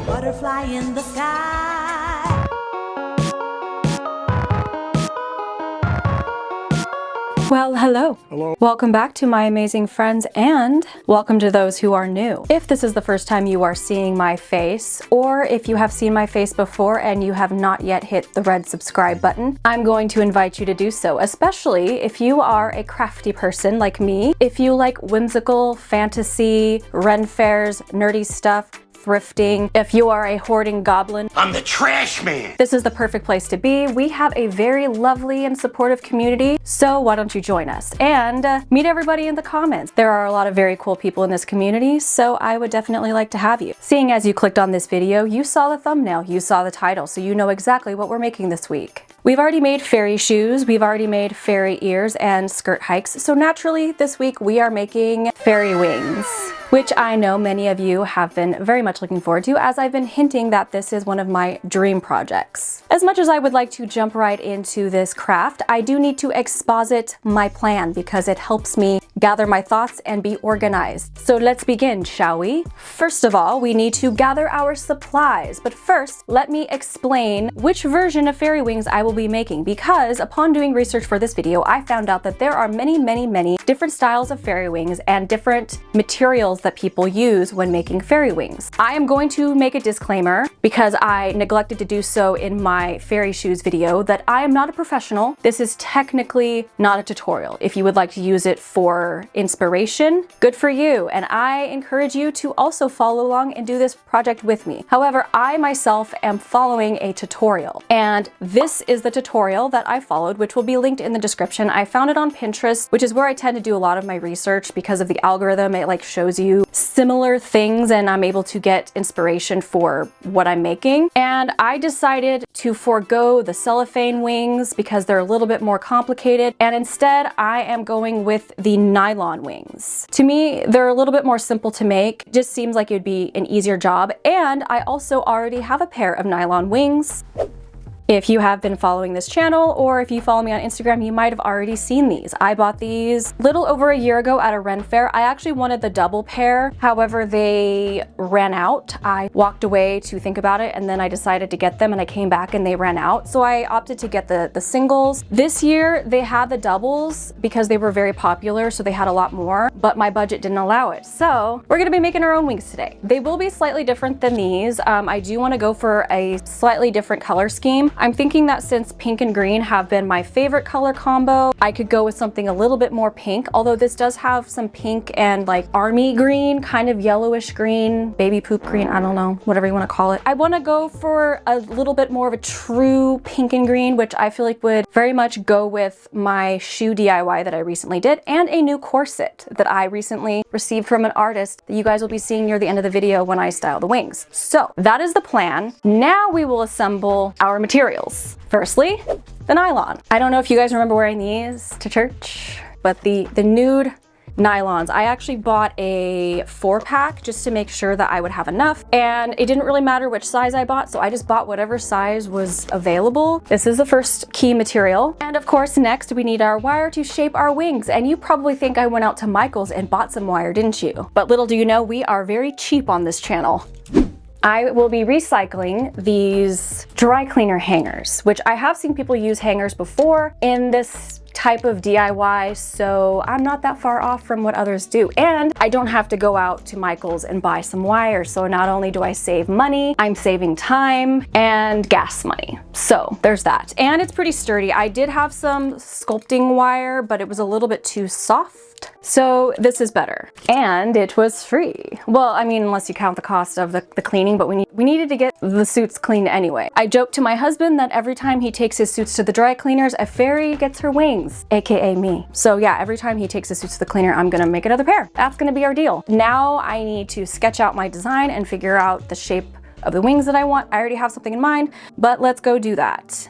Butterfly in the sky. Well, hello. Hello. Welcome back to my amazing friends, and welcome to those who are new. If this is the first time you are seeing my face, or if you have seen my face before and you have not yet hit the red subscribe button, I'm going to invite you to do so, especially if you are a crafty person like me. If you like whimsical, fantasy, Ren fairs, nerdy stuff, thrifting, if you are a hoarding goblin, I'm the trash man. this is the perfect place to be. We have a very lovely and supportive community, so why don't you join us and meet everybody in the comments. There are a lot of very cool people in this community, so I would definitely like to have you. Seeing as you clicked on this video, you saw the thumbnail, you saw the title, so you know exactly what we're making this week. We've already made fairy shoes, we've already made fairy ears and skirt hikes, so naturally this week we are making fairy wings, which I know many of you have been very much looking forward to, as I've been hinting that this is one of my dream projects. As much as I would like to jump right into this craft, I do need to exposit my plan because it helps me gather my thoughts and be organized. So let's begin, shall we? First of all, we need to gather our supplies, but first let me explain which version of fairy wings I will be making, because upon doing research for this video, I found out that there are many different styles of fairy wings and different materials that people use when making fairy wings. I am going to make a disclaimer, because I neglected to do so in my fairy shoes video, that I am not a professional. This is technically not a tutorial. If you would like to use it for inspiration, good for you, and I encourage you to also follow along and do this project with me. However, I myself am following a tutorial, and this is the tutorial that I followed, which will be linked in the description. I found it on Pinterest, which is where I tend to do a lot of my research because of the algorithm. It like shows you similar things and I'm able to get inspiration for what I'm making. And I decided to forego the cellophane wings because they're a little bit more complicated, and instead I am going with the nylon wings. To me, they're a little bit more simple to make. It just seems like it would be an easier job, and I also already have a pair of nylon wings. If you have been following this channel, or if you follow me on Instagram, you might have already seen these. I bought these a little over a year ago at a Ren fair. I actually wanted the double pair, however they ran out. I walked away to think about it, and then I decided to get them, and I came back and they ran out, so I opted to get the singles. This year they had the doubles because they were very popular, so they had a lot more, but my budget didn't allow it, so we're gonna be making our own wings today. They will be slightly different than these. I do want to go for a slightly different color scheme. I'm thinking that since pink and green have been my favorite color combo, I could go with something a little bit more pink, although this does have some pink and like army green, kind of yellowish green, baby poop green, I don't know, whatever you want to call it. I want to go for a little bit more of a true pink and green, which I feel like would very much go with my shoe DIY that I recently did, and a new corset that I recently received from an artist that you guys will be seeing near the end of the video when I style the wings. So that is the plan. Now we will assemble our materials. Firstly, the nylon. I don't know if you guys remember wearing these to church, but the nude nylons. I actually bought a 4-pack just to make sure that I would have enough, and it didn't really matter which size I bought, so I just bought whatever size was available. This is the first key material. And of course, next we need our wire to shape our wings. And you probably think I went out to Michael's and bought some wire, didn't you? But little do you know, we are very cheap on this channel. I will be recycling these dry cleaner hangers, which I have seen people use hangers before in this type of DIY, so I'm not that far off from what others do. And I don't have to go out to Michael's and buy some wire, so not only do I save money, I'm saving time and gas money. So there's that. And it's pretty sturdy. I did have some sculpting wire, but it was a little bit too soft. So this is better, and it was free. Well, I mean, unless you count the cost of the cleaning, but we needed to get the suits cleaned anyway. I joked to my husband that every time he takes his suits to the dry cleaners, a fairy gets her wings, aka me. So yeah, every time he takes his suits to the cleaner, I'm gonna make another pair. That's gonna be our deal. Now I need to sketch out my design and figure out the shape of the wings that I want. I already have something in mind, but let's go do that.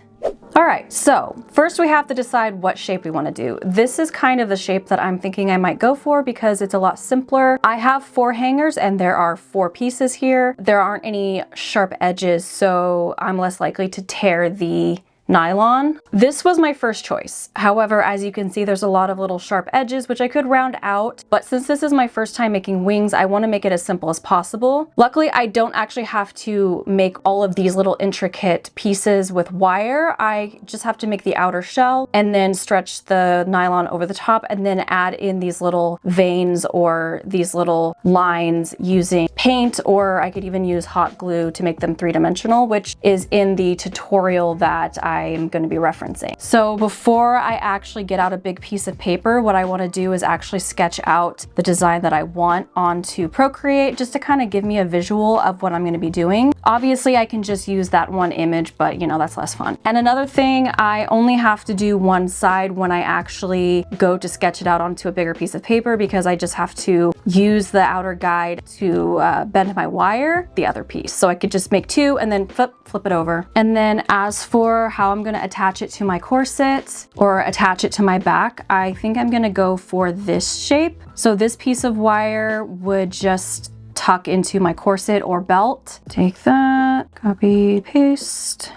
All right, so first we have to decide what shape we want to do. This is kind of the shape that I'm thinking I might go for because it's a lot simpler. I have 4 hangers and there are 4 pieces here. There aren't any sharp edges, so I'm less likely to tear the nylon. This was my first choice. However, as you can see, there's a lot of little sharp edges, which I could round out. But since this is my first time making wings, I want to make it as simple as possible. Luckily, I don't actually have to make all of these little intricate pieces with wire. I just have to make the outer shell and then stretch the nylon over the top and then add in these little veins or these little lines using paint, or I could even use hot glue to make them three-dimensional, which is in the tutorial that I'm going to be referencing. So before I actually get out a big piece of paper, what I want to do is actually sketch out the design that I want onto Procreate, just to kind of give me a visual of what I'm going to be doing. Obviously, I can just use that one image, but you know, that's less fun. And another thing, I only have to do one side when I actually go to sketch it out onto a bigger piece of paper, because I just have to use the outer guide to bend my wire the other piece. So I could just make two and then flip it over. And then as for how I'm going to attach it to my corset or attach it to my back, I think I'm going to go for this shape. So this piece of wire would just tuck into my corset or belt. Take that, copy, paste.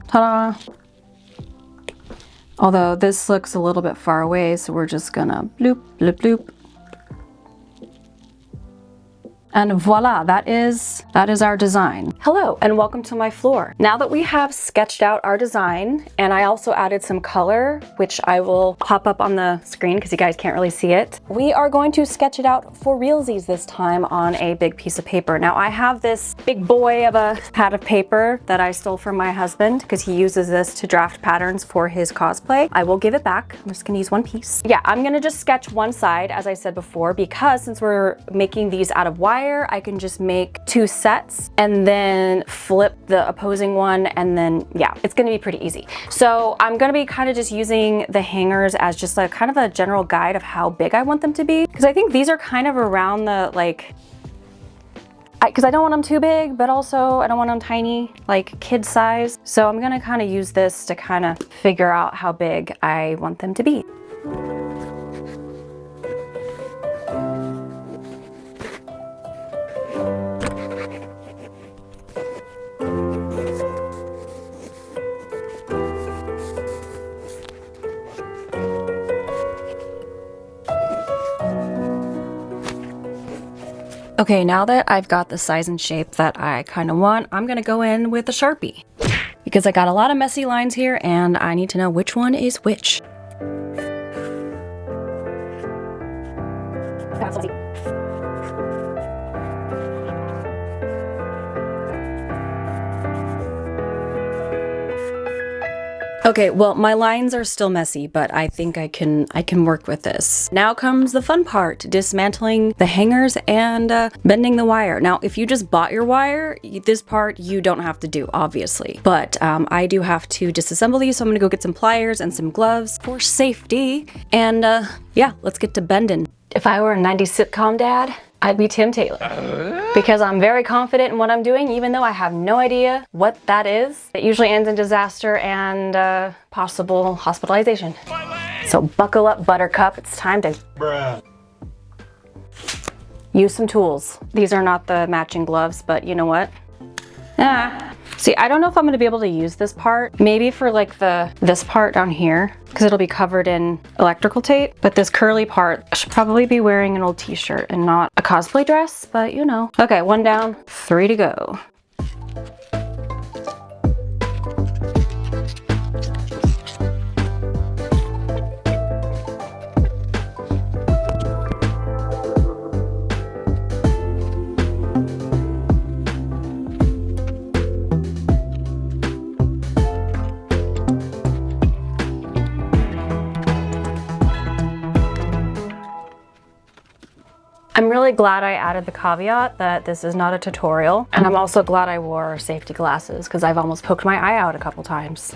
Ta-da! Although this looks a little bit far away, so we're just gonna bloop, bloop, bloop. And voila, that is our design. Hello and welcome to my floor. Now that we have sketched out our design, and I also added some color, which I will pop up on the screen because you guys can't really see it, we are going to sketch it out for realsies this time on a big piece of paper. Now I have this big boy of a pad of paper that I stole from my husband because he uses this to draft patterns for his cosplay. I will give it back. I'm just gonna use one piece. Yeah, I'm gonna just sketch one side, as I said before, because since we're making these out of wire, I can just make two sets and then flip the opposing one, and then yeah, it's gonna be pretty easy. So I'm gonna be kind of just using the hangers as just like kind of a general guide of how big I want them to be, because I think these are kind of around the like, because I don't want them too big, but also I don't want them tiny, like kid size. So I'm gonna kind of use this to kind of figure out how big I want them to be. Okay, now that I've got the size and shape that I kind of want, I'm gonna go in with a Sharpie because I got a lot of messy lines here and I need to know which one is which. Okay, well, my lines are still messy, but I think I can work with this. Now comes the fun part, dismantling the hangers and bending the wire. Now, if you just bought your wire, this part you don't have to do, obviously. But I do have to disassemble these, so I'm gonna go get some pliers and some gloves for safety. And yeah, let's get to bending. If I were a 90s sitcom dad, I'd be Tim Taylor, because I'm very confident in what I'm doing, even though I have no idea what that is. It usually ends in disaster and possible hospitalization. So buckle up, Buttercup. It's time to use some tools. These are not the matching gloves, but you know what? See, I don't know if I'm gonna be able to use this part. Maybe for like this part down here, because it'll be covered in electrical tape. But this curly part, I should probably be wearing an old t-shirt and not a cosplay dress, but you know. Okay, one down, 3 to go. I'm really glad I added the caveat that this is not a tutorial, and I'm also glad I wore safety glasses because I've almost poked my eye out a couple times.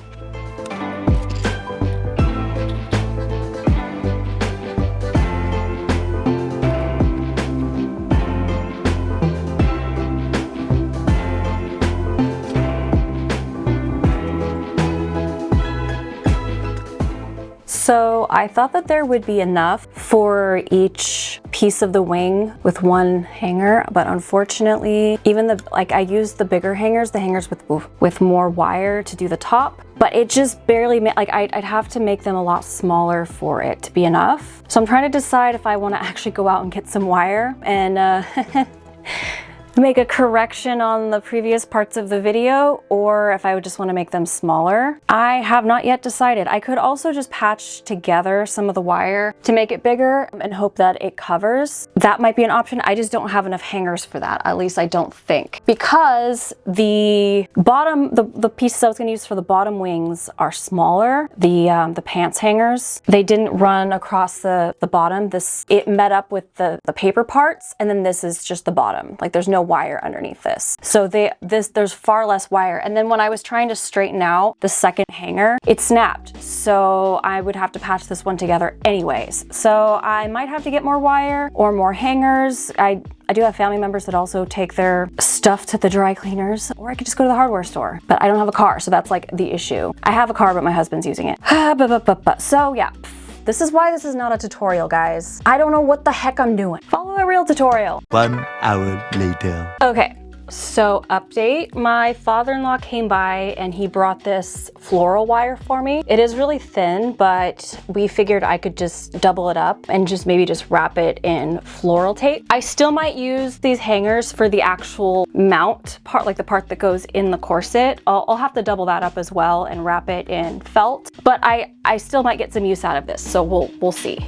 So I thought that there would be enough for each piece of the wing with one hanger, but unfortunately, even I used the bigger hangers, the hangers with more wire to do the top, but it just barely I'd have to make them a lot smaller for it to be enough. So I'm trying to decide if I want to actually go out and get some wire and make a correction on the previous parts of the video, or if I would just want to make them smaller. I have not yet decided. I could also just patch together some of the wire to make it bigger and hope that it covers. That might be an option. I just don't have enough hangers for that. At least I don't think. Because the bottom, the pieces I was going to use for the bottom wings are smaller. The pants hangers, they didn't run across the bottom. It met up with the paper parts, and then this is just the bottom. Like there's no wire underneath this. So there's far less wire. And then when I was trying to straighten out the second hanger, it snapped. So I would have to patch this one together anyways. So I might have to get more wire or more hangers. I do have family members that also take their stuff to the dry cleaners, or I could just go to the hardware store, but I don't have a car. So that's like the issue. I have a car, but my husband's using it. So yeah. This is why this is not a tutorial, guys. I don't know what the heck I'm doing. Follow a real tutorial. 1 hour later. Okay, so update. My father-in-law came by and he brought this floral wire for me. It is really thin, but we figured I could just double it up and maybe just wrap it in floral tape. I still might use these hangers for the actual mount part, like the part that goes in the corset. I'll have to double that up as well and wrap it in felt, but I still might get some use out of this, so we'll see.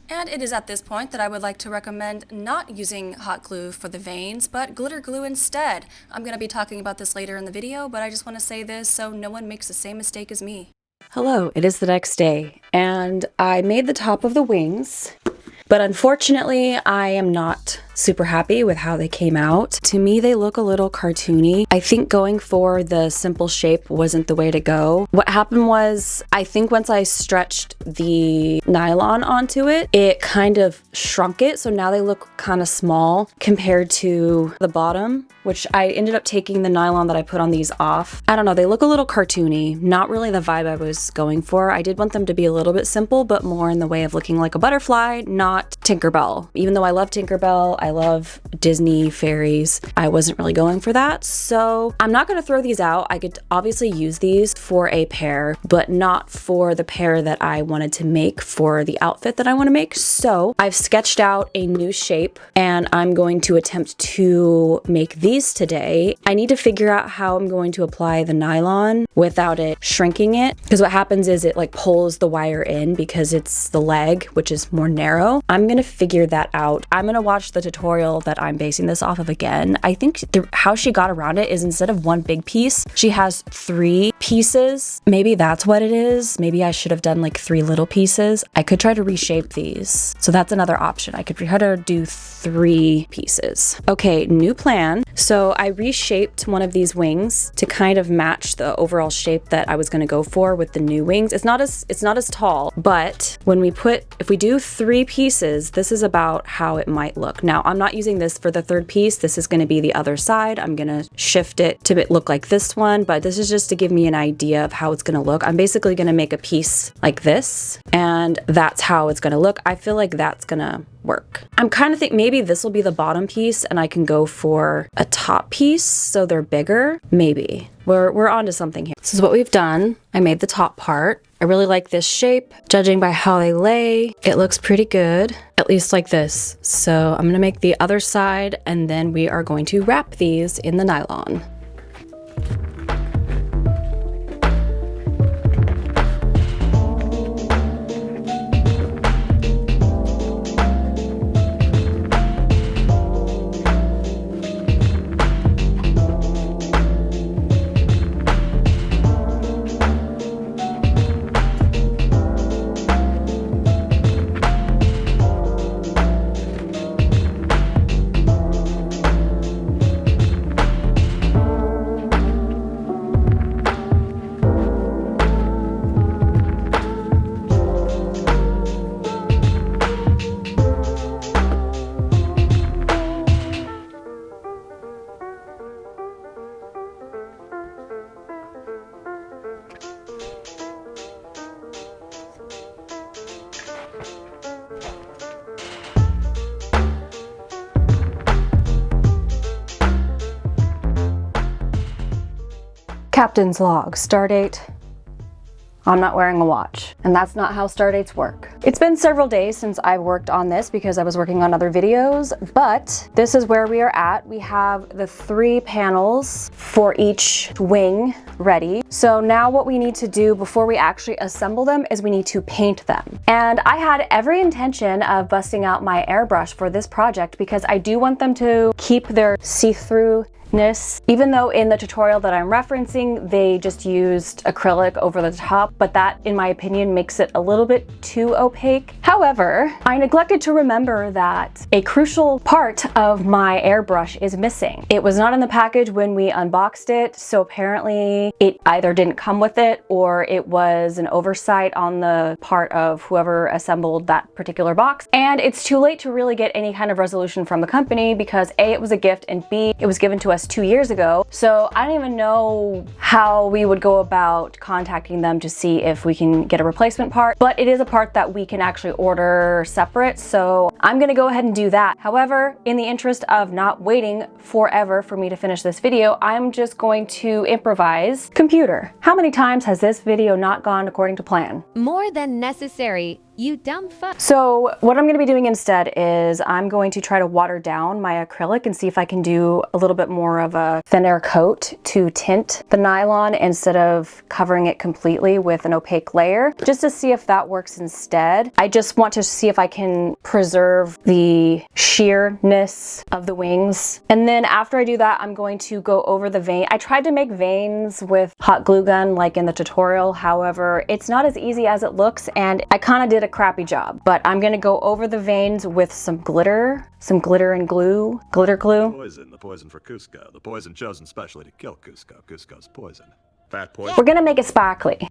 And it is at this point that I would like to recommend not using hot glue for the veins, but glitter glue instead. I'm going to be talking about this later in the video, but I just want to say this so no one makes the same mistake as me. Hello, it is the next day, and I made the top of the wings, but unfortunately I am not super happy with how they came out. To me, they look a little cartoony. I think going for the simple shape wasn't the way to go. What happened was, I think once I stretched the nylon onto it, it kind of shrunk it. So now they look kind of small compared to the bottom, which I ended up taking the nylon that I put on these off. I don't know, they look a little cartoony. Not really the vibe I was going for. I did want them to be a little bit simple, but more in the way of looking like a butterfly, not Tinkerbell. Even though I love Tinkerbell, I love Disney fairies, I wasn't really going for that. So I'm not gonna throw these out. I could obviously use these for a pair, but not for the pair that I wanted to make for the outfit that I wanna make. So I've sketched out a new shape and I'm going to attempt to make these today. I need to figure out how I'm going to apply the nylon without it shrinking it, because what happens is it like pulls the wire in because it's the leg, which is more narrow. I'm gonna figure that out. I'm gonna watch the tutorial that I'm basing this off of again. I think how she got around it is instead of one big piece, she has 3 pieces. Maybe that's what it is. Maybe I should have done like 3 little pieces. I could try to reshape these. So that's another option. I could try to do 3 pieces. Okay, new plan. So I reshaped one of these wings to kind of match the overall shape that I was gonna go for with the new wings. It's not as tall, but if we do 3 pieces, this is about how it might look. Now, I'm not using this for the 3rd piece. This is gonna be the other side. I'm gonna shift it to look like this one, but this is just to give me an idea of how it's gonna look. I'm basically gonna make a piece like this, and that's how it's gonna look. I feel like that's gonna work. I'm kind of thinking maybe this will be the bottom piece and I can go for a top piece so they're bigger. Maybe. We're onto something here. This is what we've done. I made the top part. I really like this shape. Judging by how they lay, it looks pretty good, at least like this. So I'm gonna make the other side and then we are going to wrap these in the nylon. Captain's log, stardate. I'm not wearing a watch, and that's not how stardates work. It's been several days since I worked on this because I was working on other videos, but this is where we are at. We have the 3 panels for each wing ready. So now what we need to do before we actually assemble them is we need to paint them. And I had every intention of busting out my airbrush for this project because I do want them to keep their see-through, even though in the tutorial that I'm referencing, they just used acrylic over the top, but that, in my opinion, makes it a little bit too opaque. However, I neglected to remember that a crucial part of my airbrush is missing. It was not in the package when we unboxed it, so apparently it either didn't come with it or it was an oversight on the part of whoever assembled that particular box. And it's too late to really get any kind of resolution from the company because A, it was a gift, and B, it was given to us 2 years ago. So I don't even know how we would go about contacting them to see if we can get a replacement part, but it is a part that we can actually order separate. So I'm gonna go ahead and do that. However, in the interest of not waiting forever for me to finish this video, I'm just going to improvise. Computer, how many times has this video not gone according to plan? More than necessary, you dumb fuck. So what I'm gonna be doing instead is I'm going to try to water down my acrylic and see if I can do a little bit more of a thin air coat to tint the nylon instead of covering it completely with an opaque layer, just to see if that works instead. I just want to see if I can preserve the sheerness of the wings. And then after I do that, I'm going to go over the vein. I tried to make veins with hot glue gun like in the tutorial. However, it's not as easy as it looks, and I kind of did a crappy job, but I'm gonna go over the veins with some glitter and glue, glitter glue. The poison for Cusco, the poison chosen specially to kill Cusco. Cusco's poison. Fat poison. We're gonna make it sparkly.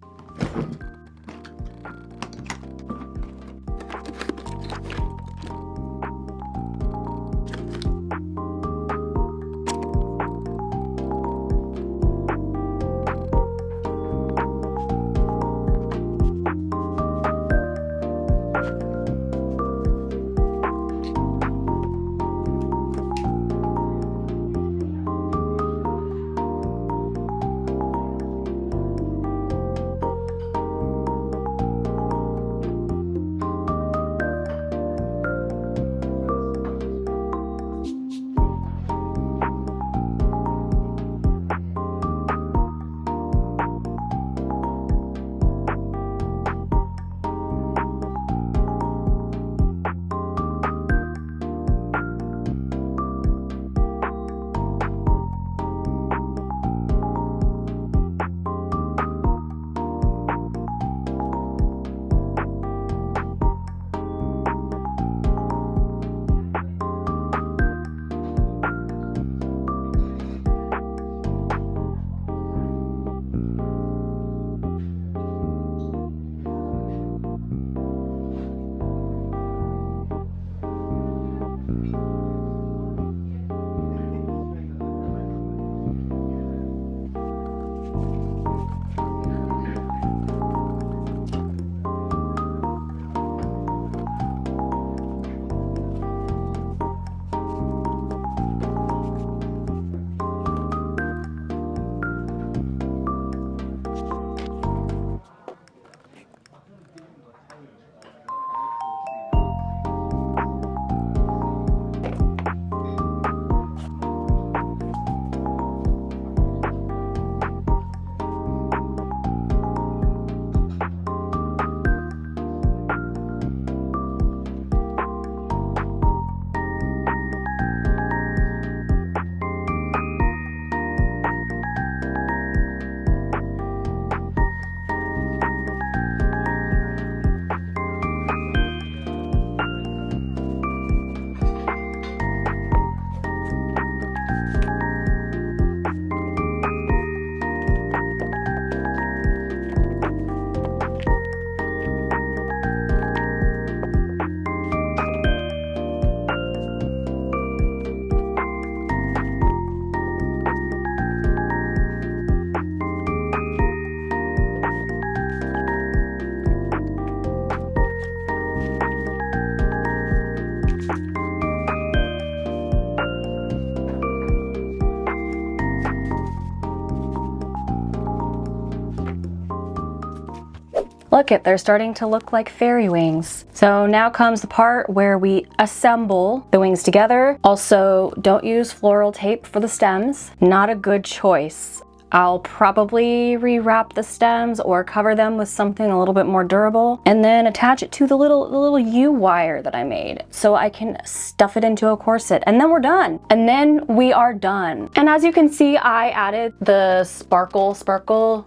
Look it, they're starting to look like fairy wings. So now comes the part where we assemble the wings together. Also, don't use floral tape for the stems. Not a good choice. I'll probably rewrap the stems or cover them with something a little bit more durable and then attach it to the little U wire that I made so I can stuff it into a corset, and then we're done. And then we are done. And as you can see, I added the sparkle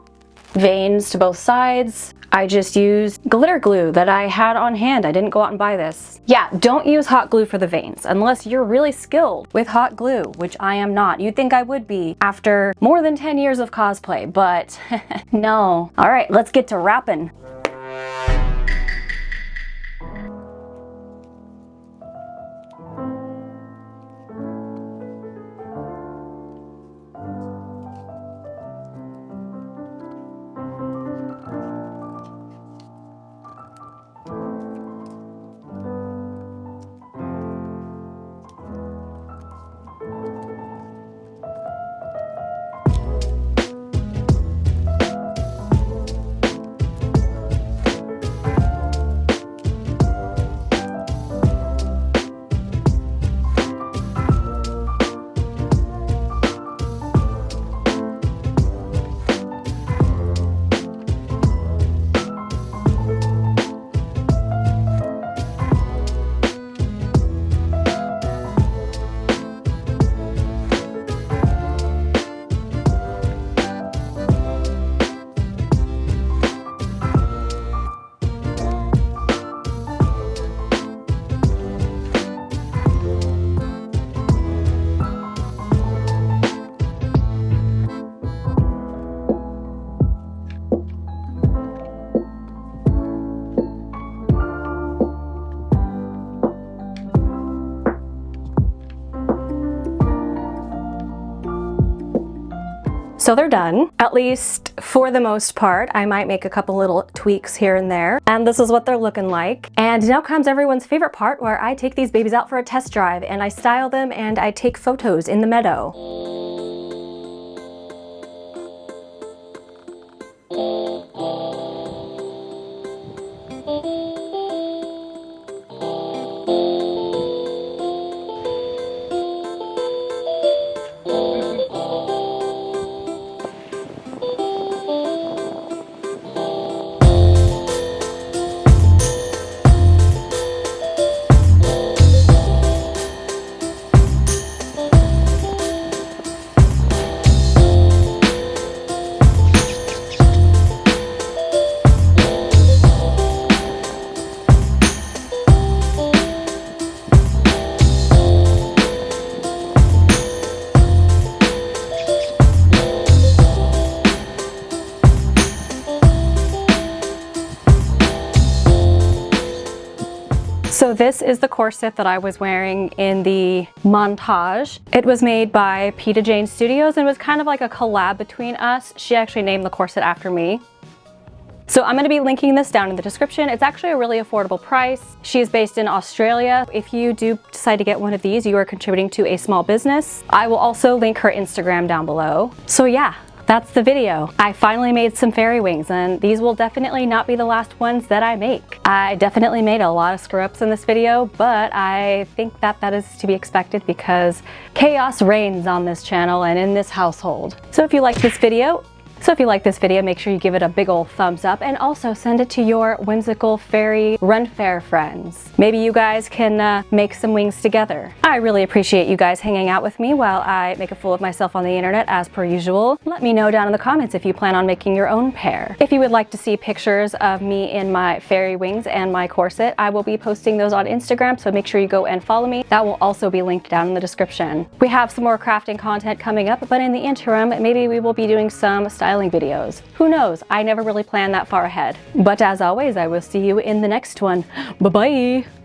veins to both sides. I just used glitter glue that I had on hand. I didn't go out and buy this. Yeah, don't use hot glue for the veins unless you're really skilled with hot glue, which I am not. You'd think I would be after more than 10 years of cosplay, but no. All right, let's get to wrapping. So they're done, at least for the most part. I might make a couple little tweaks here and there. And this is what they're looking like. And now comes everyone's favorite part, where I take these babies out for a test drive and I style them and I take photos in the meadow. So this is the corset that I was wearing in the montage. It was made by Peta Jane Studios and was kind of like a collab between us. She actually named the corset after me. So I'm going to be linking this down in the description. It's actually a really affordable price. She is based in Australia. If you do decide to get one of these, you are contributing to a small business. I will also link her Instagram down below. So yeah, that's the video. I finally made some fairy wings, and these will definitely not be the last ones that I make. I definitely made a lot of screw-ups in this video, but I think that that is to be expected because chaos reigns on this channel and in this household. So if you like this video, make sure you give it a big old thumbs up and also send it to your whimsical fairy run fair friends. Maybe you guys can make some wings together. I really appreciate you guys hanging out with me while I make a fool of myself on the internet as per usual. Let me know down in the comments if you plan on making your own pair. If you would like to see pictures of me in my fairy wings and my corset, I will be posting those on Instagram, so make sure you go and follow me. That will also be linked down in the description. We have some more crafting content coming up, but in the interim, maybe we will be doing some styling videos. Who knows? I never really plan that far ahead. But as always, I will see you in the next one. Bye-bye!